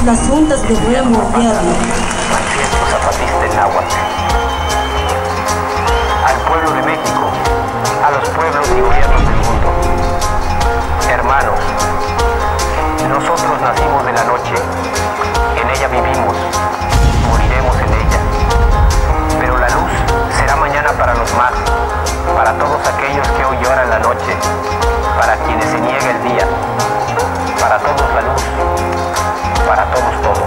Somos las juntas de buen gobierno. Manifiesto zapatista en náhuatl. Al pueblo de México, a los pueblos y gobiernos del mundo. Hermanos, nosotros nacimos de la noche, en ella vivimos, moriremos en ella. Pero la luz será mañana para los más, para todos aquellos que hoy lloran la noche, para quienes se niega el día, para todos la luz, para todos todo.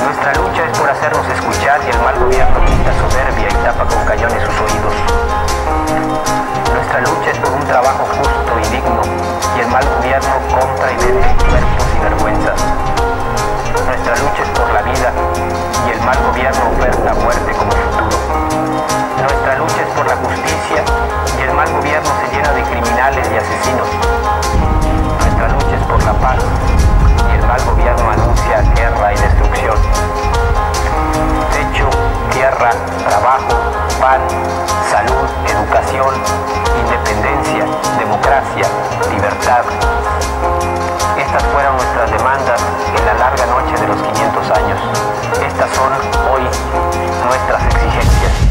Nuestra lucha es por hacernos escuchar y el mal gobierno quita soberbia y tapa con cañones sus oídos. Nuestra lucha es por un trabajo justo y digno y el mal gobierno compra y vende cuerpos y vergüenzas. Nuestra lucha es por la vida y el mal gobierno oferta muerte como futuro. Nuestra lucha es por la justicia y el mal gobierno se llena de criminales y asesinos. Nuestra lucha es por la paz y el mal gobierno anuncia guerra y destrucción. Techo, tierra, trabajo, pan, salud, educación, independencia, democracia, libertad. Estas fueron nuestras demandas en la larga noche de los 500 años. Estas son hoy nuestras exigencias.